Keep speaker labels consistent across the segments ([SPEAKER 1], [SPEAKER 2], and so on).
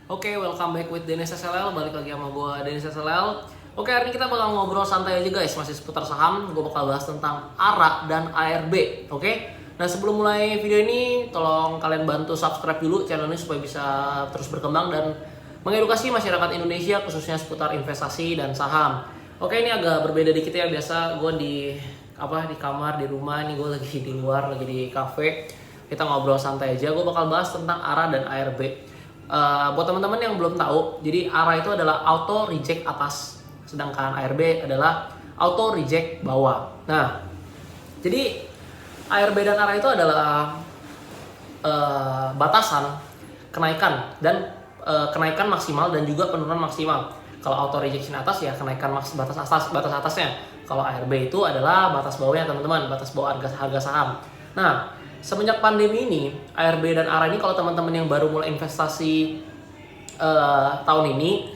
[SPEAKER 1] Oke, welcome back with Dennis SLL. Balik lagi sama gue, Dennis SLL. Oke, hari ini kita bakal ngobrol santai aja guys, masih seputar saham. Gue bakal bahas tentang ARA dan ARB. Oke, nah sebelum mulai video ini, tolong kalian bantu subscribe dulu channel ini supaya bisa terus berkembang dan mengedukasi masyarakat Indonesia khususnya seputar investasi dan saham. Oke, ini agak berbeda dikit ya. Biasa gue di kamar, di rumah. Ini gue lagi di luar, lagi di cafe. Kita ngobrol santai aja. Gue bakal bahas tentang ARA dan ARB. Buat teman-teman yang belum tahu, jadi ARA itu adalah auto reject atas, sedangkan ARB adalah auto reject bawah. Nah, jadi ARB dan ARA itu adalah batasan kenaikan dan kenaikan maksimal dan juga penurunan maksimal. Kalau auto rejection atas ya kenaikan batas atasnya. Kalau ARB itu adalah batas bawahnya teman-teman, batas bawah harga saham. Nah, semenjak pandemi ini, ARB dan ARA ini kalau teman-teman yang baru mulai investasi tahun ini,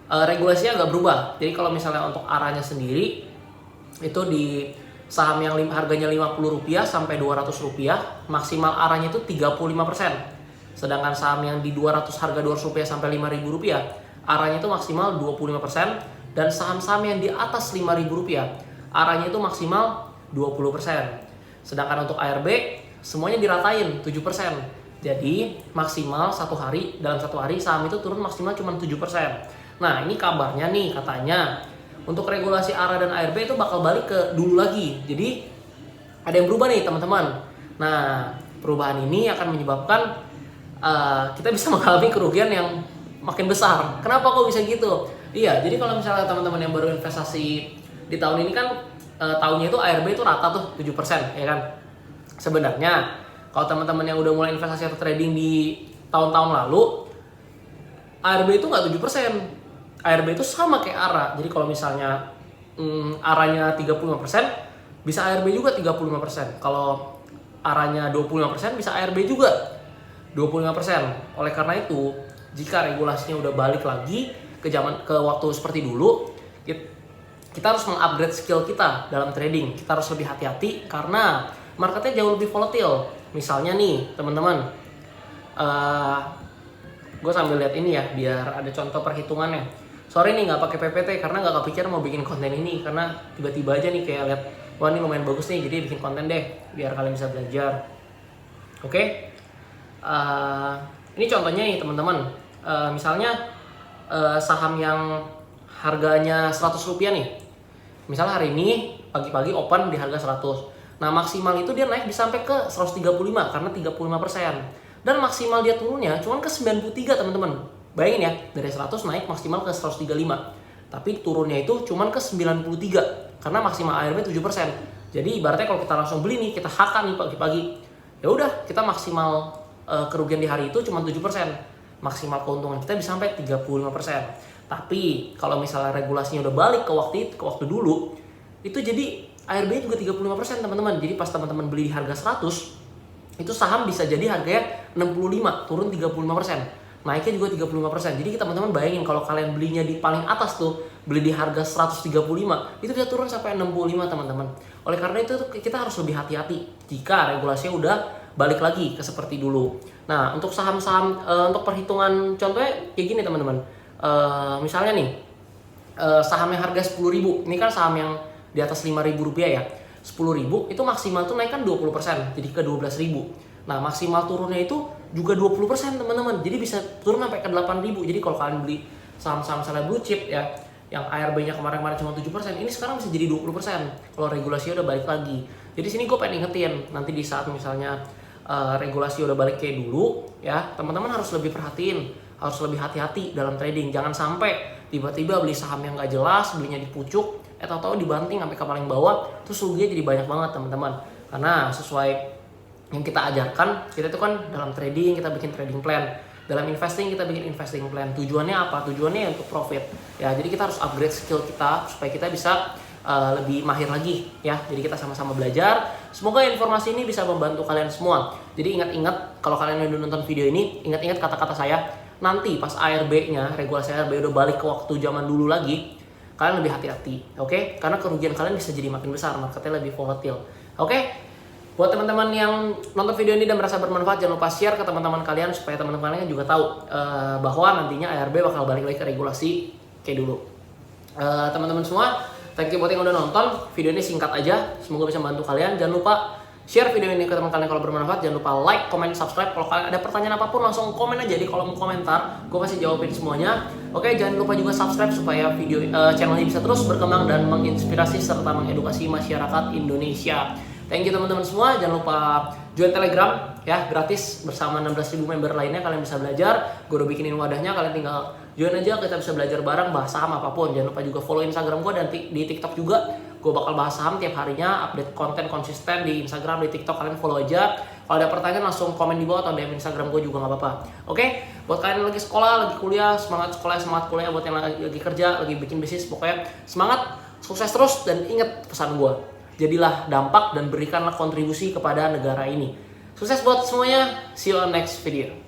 [SPEAKER 1] regulasinya agak berubah. Jadi kalau misalnya untuk ARA-nya sendiri, itu di saham yang harganya Rp50 sampai Rp200, maksimal ARA-nya itu 35%. Sedangkan saham yang di 200 harga Rp200 sampai Rp5.000, ARA-nya itu maksimal 25%. Dan saham-saham yang di atas Rp5.000, ARA-nya itu maksimal 20%. Sedangkan untuk ARB, semuanya diratain 7%. Jadi maksimal dalam satu hari saham itu turun maksimal cuma 7%. Nah, ini kabarnya nih katanya untuk regulasi ARA dan ARB itu bakal balik ke dulu lagi. Jadi ada yang berubah nih teman-teman. Nah, perubahan ini akan menyebabkan kita bisa mengalami kerugian yang makin besar. Kenapa kok bisa gitu? Iya, jadi kalau misalnya teman-teman yang baru investasi di tahun ini kan tahunnya itu ARB itu rata tuh 7%, ya kan? Sebenarnya kalau teman-teman yang udah mulai investasi atau trading di tahun-tahun lalu, ARB itu nggak 7%. ARB itu sama kayak ARA. Jadi kalau misalnya ARA-nya 35%, bisa ARB juga 35%. Kalau ARA-nya 25%, bisa ARB juga 25%. Oleh karena itu, jika regulasinya udah balik lagi ke waktu seperti dulu, kita harus mengupgrade skill kita dalam trading. Kita harus lebih hati-hati karena marketnya jauh lebih volatile. Misalnya nih teman-teman, gue sambil lihat ini ya biar ada contoh perhitungannya. Sorry nih nggak pakai PPT karena nggak kepikiran mau bikin konten ini, karena tiba-tiba aja nih kayak lihat, wah ini lumayan bagus nih, jadi bikin konten deh biar kalian bisa belajar. Oke. Ini contohnya nih teman-teman, misalnya saham yang harganya Rp100 nih. Misalnya hari ini pagi-pagi open di harga 100. Nah, maksimal itu dia naik bisa sampai ke 135 karena 35%. Dan maksimal dia turunnya cuma ke 93, teman-teman. Bayangin ya, dari 100 naik maksimal ke 135. Tapi turunnya itu cuma ke 93 karena maksimal ARB 7%. Jadi ibaratnya kalau kita langsung beli nih, kita hakan nih pagi-pagi. Ya udah, kita maksimal kerugian di hari itu cuma 7%. Maksimal keuntungan kita bisa sampai 35%. Tapi kalau misalnya regulasinya udah balik ke waktu dulu, itu jadi ARB juga 35% teman-teman. Jadi pas teman-teman beli di harga 100, itu saham bisa jadi harganya 65, turun 35%. Naiknya juga 35%. Jadi teman-teman bayangin kalau kalian belinya di paling atas tuh, beli di harga 135, itu bisa turun sampai 65 teman-teman. Oleh karena itu kita harus lebih hati-hati jika regulasinya udah balik lagi ke seperti dulu. Nah, untuk saham-saham untuk perhitungan contohnya kayak gini teman-teman. Misalnya nih, saham yang harga 10.000, ini kan saham yang di atas Rp5.000 ya. 10.000 itu maksimal tuh naik kan 20%, jadi ke 12.000. Nah, maksimal turunnya itu juga 20% teman-teman. Jadi bisa turun sampai ke 8.000. Jadi kalau kalian beli saham-saham misalnya blue chip ya, yang ARB-nya kemarin-kemarin cuma 7%, ini sekarang bisa jadi 20% kalau regulasinya udah balik lagi. Jadi sini gue pengen ingetin, nanti di saat misalnya regulasi udah balik kayak dulu ya, teman-teman harus lebih perhatiin, harus lebih hati-hati dalam trading. Jangan sampai tiba-tiba beli saham yang gak jelas, belinya di pucuk, tahu-tahu dibanting sampai ke paling bawah, terus ruginya jadi banyak banget teman-teman. Karena sesuai yang kita ajarkan, kita itu kan dalam trading kita bikin trading plan, dalam investing kita bikin investing plan. Tujuannya apa? Tujuannya untuk profit. Ya, jadi kita harus upgrade skill kita supaya kita bisa lebih mahir lagi ya. Jadi kita sama-sama belajar. Semoga informasi ini bisa membantu kalian semua. Jadi ingat-ingat kalau kalian udah nonton video ini, ingat-ingat kata-kata saya. Nanti pas ARB-nya, regulasi ARB udah balik ke waktu zaman dulu lagi, kalian lebih hati-hati, oke? Karena kerugian kalian bisa jadi makin besar, marketnya lebih volatile, oke? Buat teman-teman yang nonton video ini dan merasa bermanfaat, jangan lupa share ke teman-teman kalian supaya teman-teman kalian juga tahu bahwa nantinya ARB bakal balik lagi ke regulasi kayak dulu. Teman-teman semua, thank you buat yang udah nonton. Video ini singkat aja, semoga bisa membantu kalian. Jangan lupa share video ini ke teman kalian kalau bermanfaat. Jangan lupa like, comment, subscribe. Kalau kalian ada pertanyaan apapun langsung komen aja di kolom komentar. Gue pasti jawabin semuanya. Oke, jangan lupa juga subscribe supaya video channel ini bisa terus berkembang dan menginspirasi serta mengedukasi masyarakat Indonesia. Thank you teman-teman semua. Jangan lupa join Telegram ya, gratis bersama 16.000 member lainnya. Kalian bisa belajar. Gue udah bikinin wadahnya, kalian tinggal join aja, kita bisa belajar bareng bahas saham apapun. Jangan lupa juga follow Instagram gue dan di TikTok juga. Gue bakal bahas saham tiap harinya, update konten konsisten di Instagram, di TikTok, kalian follow aja. Kalau ada pertanyaan langsung komen di bawah atau DM Instagram gue juga nggak apa-apa. Oke, buat kalian yang lagi sekolah, lagi kuliah, semangat sekolah, semangat kuliah. Buat yang lagi kerja, lagi bikin bisnis, pokoknya semangat, sukses terus, dan ingat pesan gue. Jadilah dampak dan berikanlah kontribusi kepada negara ini. Sukses buat semuanya, see you on next video.